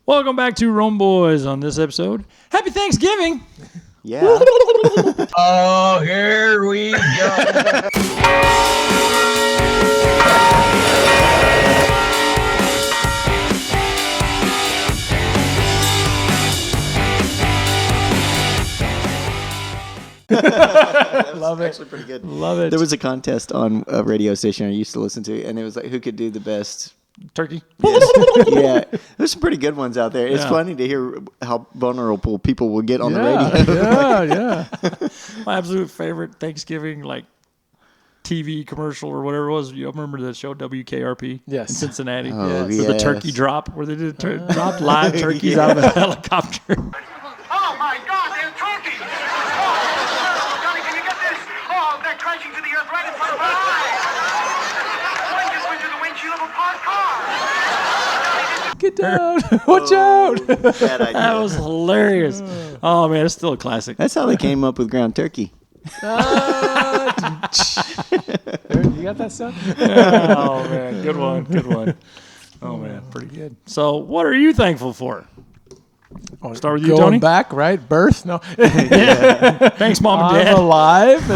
Welcome back to Rome Boys on this episode. Happy Thanksgiving! Yeah. Oh, here we go. Love it. Actually pretty good. Love it. There was a contest on a radio station I used to listen to, and it was like who could do the best. Turkey. Yes. Yeah, there's some pretty good ones out there. It's Yeah. funny to hear how vulnerable people will get on the radio. Yeah. My absolute favorite Thanksgiving, TV commercial or whatever it was. You remember the show WKRP Yes. in Cincinnati? Oh, With the turkey yes. drop where they did dropped live turkeys out of a helicopter. Oh my God, they're turkeys! Oh, Johnny, can you get this? Oh, they're crashing to the earth right in front of our eyes! One just went through the windshield of a parked car! Get down! Watch out! Bad idea. That was hilarious. Oh man, it's still a classic. That's how they came up with ground turkey. You got that stuff? Oh man, good one. Oh man, pretty good. So, what are you thankful for? Start with you, Going Tony. back, right? Birth? No. Thanks, Mom and I'm Dad. alive.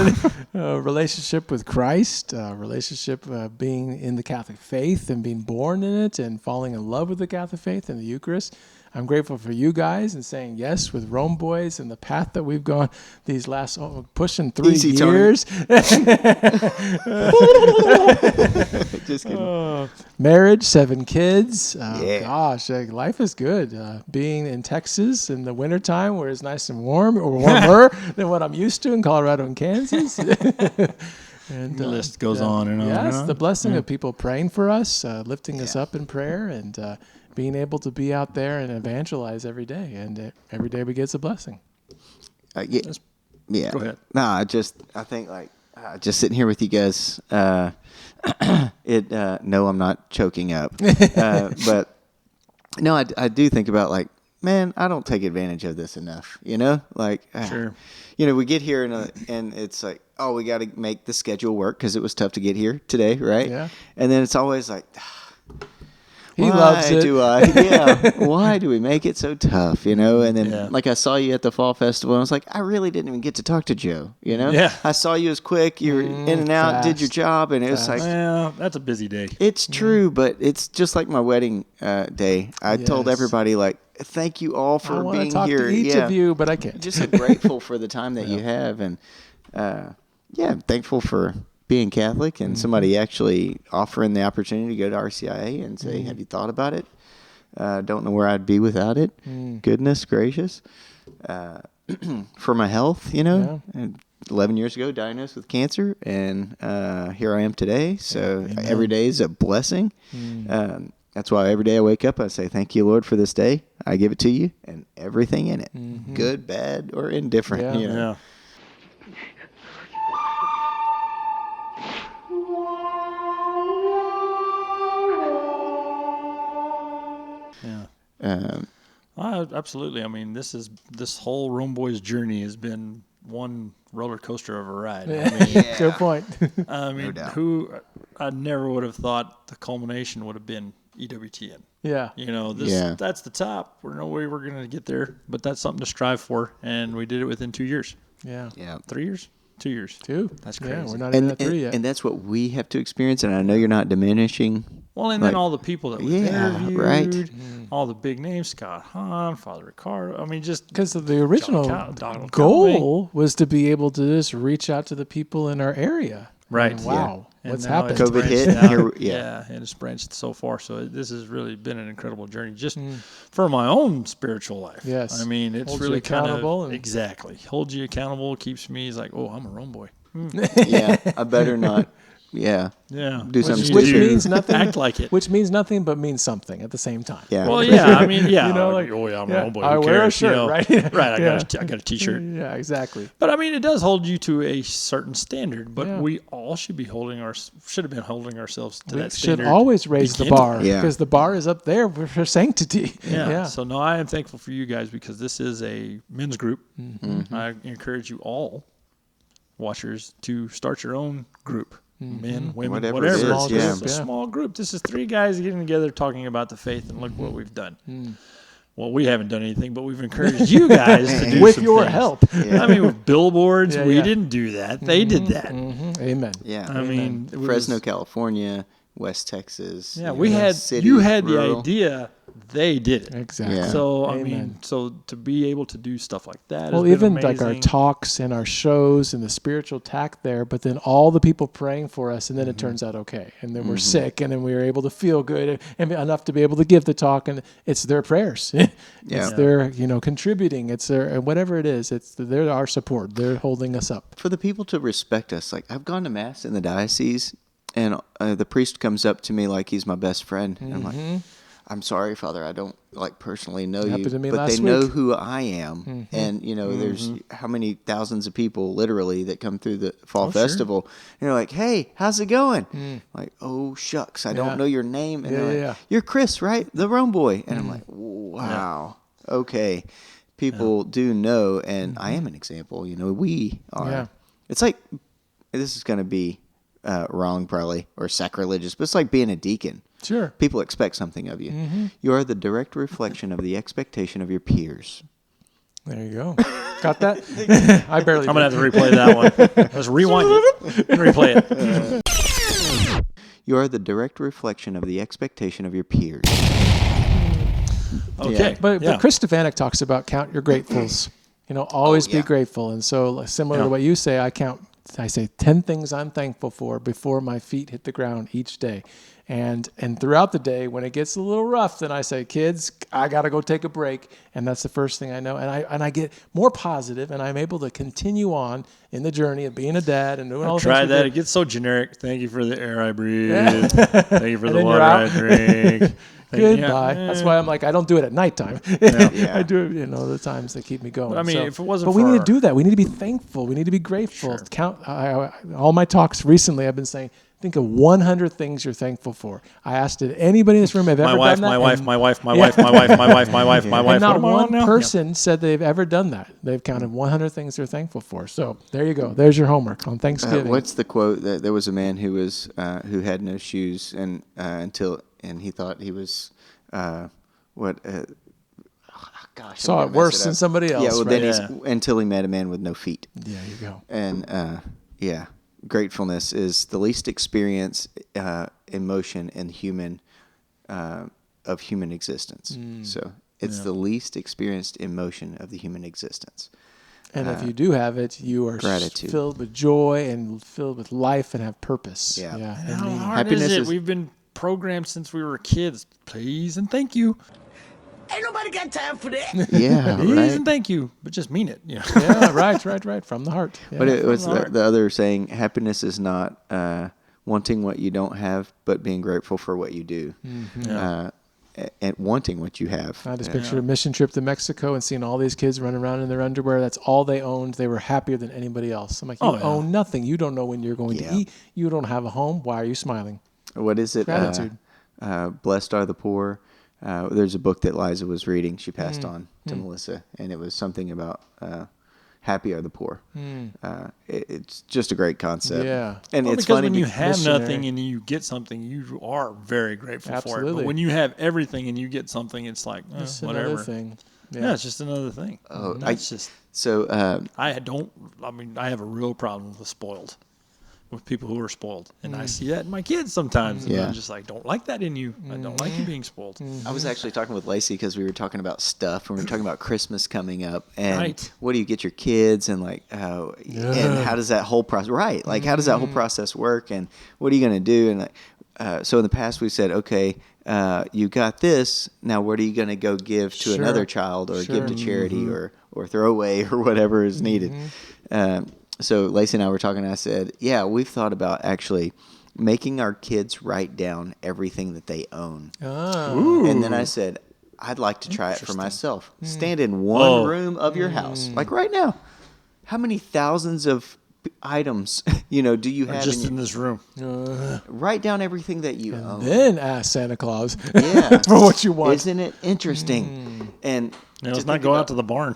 And, relationship with Christ, relationship being in the Catholic faith and being born in it and falling in love with the Catholic faith and the Eucharist. I'm grateful for you guys and saying yes with Rome Boys and the path that we've gone these last pushing 3 Easy, Tony. years. Just kidding. Marriage, 7 kids. Yeah. Gosh, life is good. Being in Texas in the wintertime where it's nice and warm, or warmer than what I'm used to in Colorado and Kansas. And The list goes on and on. Yes, and on. the blessing of people praying for us, lifting us up in prayer, and being able to be out there and evangelize every day. And every day we get a blessing. Yeah. Go ahead. Nah, I think just sitting here with you guys. No, I'm not choking up. But no, I do think about man, I don't take advantage of this enough. Sure. We get here and it's like, oh, we got to make the schedule work because it was tough to get here today, right? Yeah. And then it's always like, He loves it. why do we make it so tough, And then, Yeah. I saw you at the Fall Festival, and I was like, I really didn't even get to talk to Joe, Yeah. I saw you as quick, you were in and out, did your fast. job, and it was like, Well, that's a busy day. it's true, but it's just like my wedding day. I told Yes. everybody, thank you all I for want to being talk here. to each of you, but I can't. Just so grateful for the time that you have, and I'm thankful for being Catholic and somebody actually offering the opportunity to go to RCIA and say, have you thought about it? Don't know where I'd be without it. Goodness gracious. For my health, and 11 years ago diagnosed with cancer, and here I am today. So every day is a blessing. That's why every day I wake up, I say, thank you, Lord, for this day. I give it to you and everything in it, good, bad, or indifferent. Yeah. Yeah. Absolutely. I mean, this whole Rome Boys journey has been one roller coaster of a ride. I mean, Good point. No doubt. I never would have thought the culmination would have been EWTN. Yeah. That's the top. There's no way we're going to get there, but that's something to strive for. And we did it within 2 years. Yeah. 3 years? 2 years. 2. That's Yeah, crazy. we're not even And, at 3 yet. and that's what we have to experience, and I know you're not diminishing. Well, and then all the people that we interviewed, right. all the big names, Scott Hahn, Father Ricardo. I mean, just Because the original Donald goal was to be able to just reach out to the people in our area. Right. And wow. And What's now happened? it's COVID hit, branched and out. here- And it's branched so far. So this has really been an incredible journey, just for my own spiritual life. Yes. I mean, it's Holds you really kind accountable of and- exactly holds you accountable. Keeps me like, oh, I'm a Rome boy. Yeah, I better not. Yeah. Yeah. Do something you Which stupid. means nothing. Act like it. Which means nothing but means something at the same time. Yeah. Well, yeah. I mean, yeah. You know, oh yeah, I'm a yeah, Rome boy. I Who wear a cares, shirt, right? Right. I Yeah. got a T-shirt. Yeah, exactly. But I mean, it does hold you to a certain standard. But Yeah. we all should have been holding ourselves to We that should standard. always raise the begin with. bar Yeah. because the bar is up there for sanctity. Yeah. So no, I am thankful for you guys because this is a men's group. I encourage you all, watchers, to start your own group. Men, women, Whatever whatever. it is, It's yeah. just a small group. This is 3 guys getting together talking about the faith, and look what we've done. well, we haven't done anything, but we've encouraged you guys to do With some your things. help. Yeah. I mean, with billboards, Yeah, we yeah. didn't do that. They did that. Amen. Yeah. I mean, it was- Fresno, California, West Texas. Yeah, you we know, had city, you had the rural. idea. They did it. Exactly. Yeah. So I Amen. mean, so to be able to do stuff like that, Well, has been even like our amazing. talks and our shows and the spiritual tack there, but then all the people praying for us, and then Mm-hmm. it turns out okay, and then we're sick, and then we were able to feel good and enough to be able to give the talk, and it's their prayers, it's Yeah. their contributing, it's their whatever it is, they're our support, they're holding us up. For the people to respect us, like I've gone to mass in the diocese, and the priest comes up to me like he's my best friend, and I'm like, I'm sorry, Father, I don't like personally know Happened you, to me but last they know week. who I am, and there's how many thousands of people literally that come through the fall festival, and they're like, hey, how's it going? Like, oh shucks, I Yeah. don't know your name, and Yeah, they're like, yeah. you're Chris, right, the Rome boy, and I'm like, wow, okay, people do know, and I am an example. We are. Yeah. It's like this is going to be wrong probably or sacrilegious, but it's like being a deacon. Sure. People expect something of you. You are the direct reflection of the expectation of your peers. There you go. Got that? I barely. I'm gonna did. have to replay that one. Let's rewind it and replay it. You are the direct reflection of the expectation of your peers. Okay, But yeah. Chris Stefanik talks about count your gratefuls. Always yeah. be grateful. And so similar Yeah. to what you say, I say 10 things I'm thankful for before my feet hit the ground each day. And throughout the day, when it gets a little rough, then I say, kids, I got to go take a break. And that's the first thing I know. And I get more positive, and I'm able to continue on in the journey of being a dad and doing all the Try things we that. did. It gets so generic. Thank you for the air I breathe. Thank you for And the then you're water I out. drink. Goodbye. Yeah. That's why I'm like, I don't do it at nighttime. Yeah. I do it, the times that keep me going. But I mean, So- if it wasn't but we for need our- to do that. We need to be thankful. We need to be grateful. Count all my talks recently. I've been saying, think of 100 things you're thankful for. I asked, did anybody in this room have ever My wife, done that? my wife, And- my wife, my wife, my wife, my wife, my wife, my wife. and not What am I on one now? person said they've ever done that. They've counted 100 things they're thankful for. So there you go. There's your homework on Thanksgiving. What's the quote? That there was a man who was who had no shoes and he thought he was gosh, Saw I'm it gonna worse mess than up. somebody else, Yeah, well, right? then until he met a man with no feet. There you go. And gratefulness is the least experienced emotion in human of human existence. So it's the least experienced emotion of the human existence. And if you do have it, you are gratitude. filled with joy and filled with life and have purpose. Yeah. and How meaning. hard Happiness is it? is- We've been programmed since we were kids. Please and thank you. Ain't nobody got time for that. Yeah, Please right. and thank you. But just mean it. Yeah. Yeah, right. From the heart. Yeah. But it was from the heart. the other saying, happiness is not wanting what you don't have, but being grateful for what you do. And wanting what you have. I just pictured a mission trip to Mexico and seeing all these kids running around in their underwear. That's all they owned. They were happier than anybody else. I'm like, you Oh, yeah. own nothing. You don't know when you're going Yeah. to eat. You don't have a home. Why are you smiling? What is it? Gratitude. Blessed are the poor. There's a book that Liza was reading. She passed on to Melissa, and it was something about happy are the poor. It's just a great concept. Yeah. and Well, it's because funny when you because have missionary. nothing and you get something, you are very grateful for it. Absolutely. But when you have everything and you get something, it's like It's whatever. another thing. Yeah, it's just another thing. Oh, It's just so I have a real problem with spoiled, with people who are spoiled, and I see that in my kids sometimes. And Yeah. I'm just like, don't like that in you. I don't like you being spoiled. I was actually talking with Lacey because we were talking about stuff and we were talking about Christmas coming up and Right. what do you get your kids and like and how does that whole process how does that whole process work and what are you going to do and like so in the past we said okay you got this, now what are you going to go give to Sure. another child or give to Sure. charity or throw away or whatever is needed. So Lacey and I were talking and I said yeah, we've thought about actually making our kids write down everything that they own. And then I said, I'd like to try it for myself. Stand in one room of your house, like right now. How many thousands of items, do you have? Just in in this room. write down everything that you own. Then ask Santa Claus Yeah, for what you want. Isn't it interesting? And Let's to not think go about- out to the barn.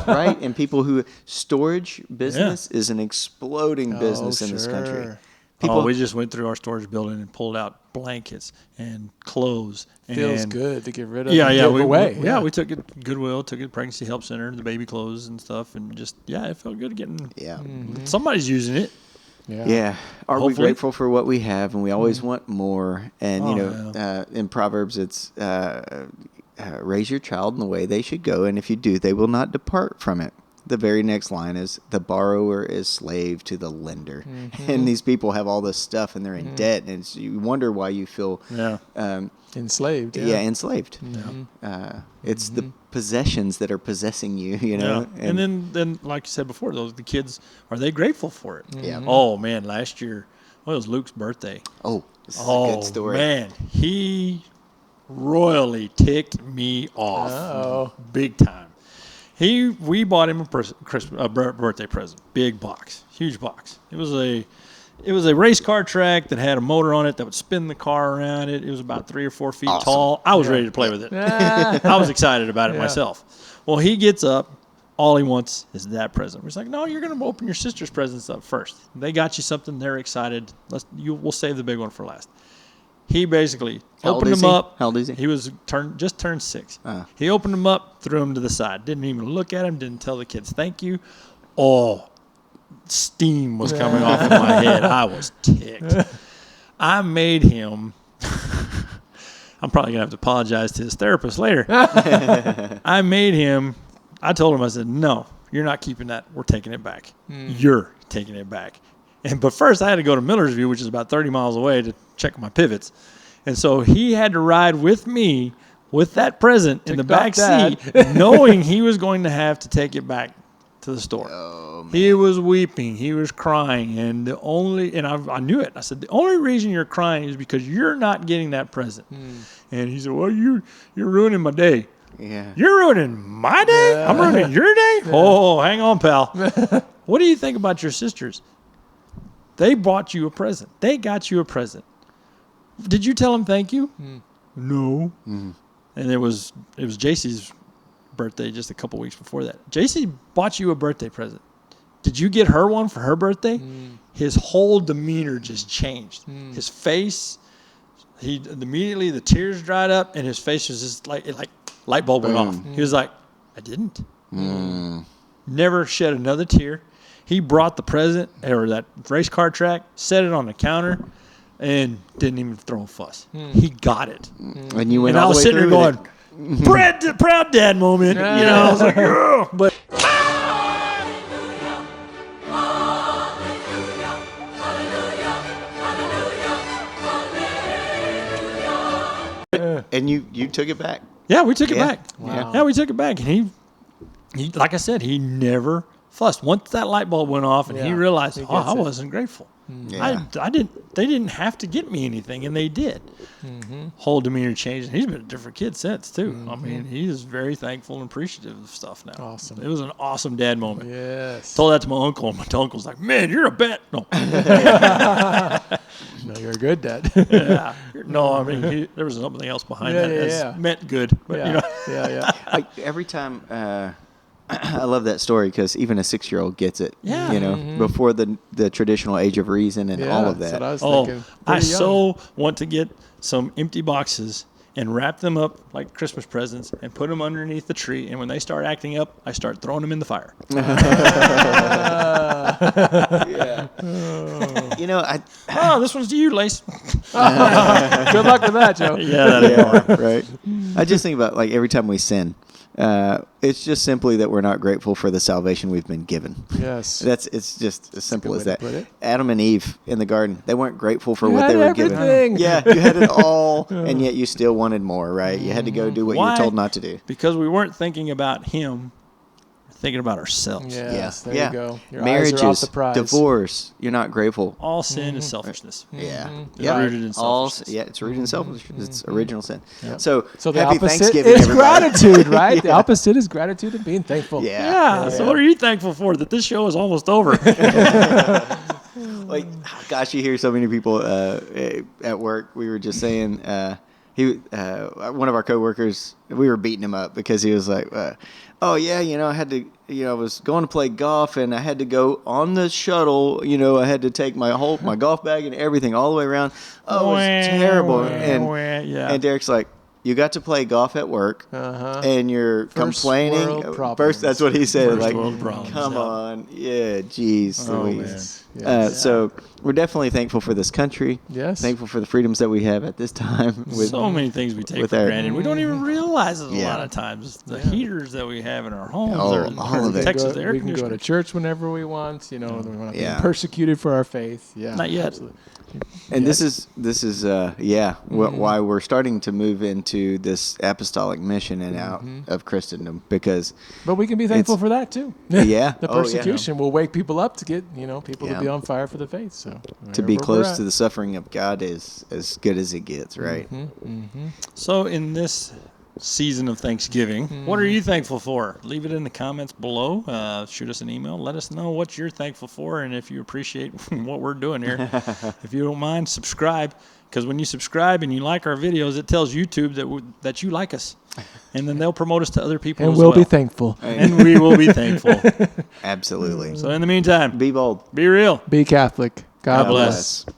right? And people who storage business is an exploding business in this country. sure. People, we just went through our storage building and pulled out blankets and clothes. Feels and good to get rid of. Yeah, and yeah. give away. We took it to Goodwill, took it to Pregnancy Help Center, the baby clothes and stuff, and just it felt good getting. yeah. Somebody's using it. Yeah. Are we Hopefully. grateful for what we have? And we always want more. And, Oh, in Proverbs, it's raise your child in the way they should go. And if you do, they will not depart from it. The very next line is the borrower is slave to the lender. And these people have all this stuff and they're in debt. And you wonder why you feel Enslaved. enslaved. It's the possessions that are possessing you, you know. And then, like you said before, the kids, are they grateful for it? Yeah. Oh, man, last year, it was Luke's birthday. Oh, this is a good story. Man, he royally ticked me off. Uh-oh. Big time. We bought him a birthday present. Big box. Huge box. It was a race car track that had a motor on it that would spin the car around it. It was about 3 or 4 feet Awesome. tall. I was ready to play with it. I was excited about it myself. Well, he gets up. All he wants is that present. He's like, no, you're going to open your sister's presents up first. They got you something. They're excited. We'll save the big one for last. He basically How old opened is them he? up. How old is he? He was just turned 6. He opened them up, threw them to the side. Didn't even look at him. Didn't tell the kids thank you. Oh, steam was coming off of my head. I was ticked. I made him. I'm probably gonna have to apologize to his therapist later. I told him, I said, no, you're not keeping that. We're taking it back. You're taking it back. But first, I had to go to Millersview, which is about 30 miles away, to check my pivots. And so he had to ride with me with that present in the back seat, knowing he was going to have to take it back to the store. Oh, man. He was weeping. He was crying. And I knew it. I said, the only reason you're crying is because you're not getting that present. And he said, well, you're ruining my day. Yeah. You're ruining my day? I'm ruining your day? Oh, hang on, pal. What do you think about your sisters? They bought you a present. They got you a present. Did you tell them thank you? No. And it was JC's birthday just a couple weeks before that. JC bought you a birthday present. Did you get her one for her birthday? His whole demeanor just changed. His face, immediately the tears dried up and his face was just like light bulb went off. He was like, I didn't. Never shed another tear. He brought the present or that race car track, set it on the counter, and didn't even throw a fuss. He got it. And you went And I all the was way sitting there through going, proud dad moment. I was like, yeah. But And you took it back. yeah, we took it Yeah. back. Wow. Yeah, we took it back. And he, like I said, he never fussed. Once that light bulb went off and he Yeah, realized, he I gets it. wasn't grateful. Yeah. They didn't have to get me anything, and they did. Whole demeanor changed, and he's been a different kid since too. I mean, he is very thankful and appreciative of stuff now. Awesome. It was an awesome dad moment. Yes. Told that to my uncle, and my uncle's like, "Man, you're a bet." No, No, you're a good dad. yeah. No, I mean, there was something else behind Yeah, that. yeah, It's yeah. meant good, but yeah. you know. yeah. Every time, I love that story because even a 6-year-old gets it. Yeah. You know, before the traditional age of reason and all of That's that. what I was Oh, thinking. I Pretty young. so want to get some empty boxes and wrap them up like Christmas presents and put them underneath the tree. And when they start acting up, I start throwing them in the fire. You know, Oh, this one's to you, Lace. Good luck with that, Joe. Yeah, that is. right. I just think about like every time we sin, it's just simply that we're not grateful for the salvation we've been given. Yes. It's just as simple as way that. to put it. Adam and Eve in the garden, they weren't grateful for You what had they were everything. given. Yeah, you had it all, and yet you still wanted more, right? You had to go do what you Why? were told not to do. Because we weren't thinking about him, we're thinking about ourselves. Yes, there yeah. you go. Your Marriages, eyes are off the prize. divorce, you're not grateful. All sin is selfishness. Yeah, It's rooted in selfishness. Yeah, it's rooted in selfishness. It's original sin. So, So the happy opposite Thanksgiving, is everybody. gratitude, right? The opposite is gratitude and being thankful. Yeah. Yeah, so what are you thankful for? That this show is almost over. Like, gosh, you hear so many people at work. We were just saying, one of our coworkers, we were beating him up because he was like, "Oh yeah, I had to, I was going to play golf and I had to go on the shuttle. I had to take my golf bag and everything all the way around. Oh, it was terrible." And Derek's like, "You got to play golf at work, and you're complaining." World problems. First, that's what he said. First like, world problems, come yeah. on, yeah, geez, Louise. man. So we're definitely thankful for this country. Yes. Thankful for the freedoms that we have at this time. So many things we take with for our- granted. We don't even realize it a Yeah. lot of times. The heaters that we have in our homes, Oh, or all of it. Texas air We can go to conditioning. church whenever we want. We're not being Yeah. persecuted for our faith. Yeah, Not yet. Absolutely. And this is why we're starting to move into this apostolic mission and out of Christendom, because But we can be thankful It's- for that too. Yeah. The Oh, yeah. persecution will wake people up to get people Yeah. to be on fire for the faith. So to be wherever we're close at. to the suffering of God is as good as it gets, right? So in this season of Thanksgiving, what are you thankful for? Leave it in the comments below. Shoot us an email. Let us know what you're thankful for and if you appreciate what we're doing here. If you don't mind, subscribe, because when you subscribe and you like our videos, it tells YouTube that you like us, and then they'll promote us to other people and as we'll well. be thankful. And we will be thankful. Absolutely. So in the meantime, Be bold. be real. Be Catholic. God God bless. bless.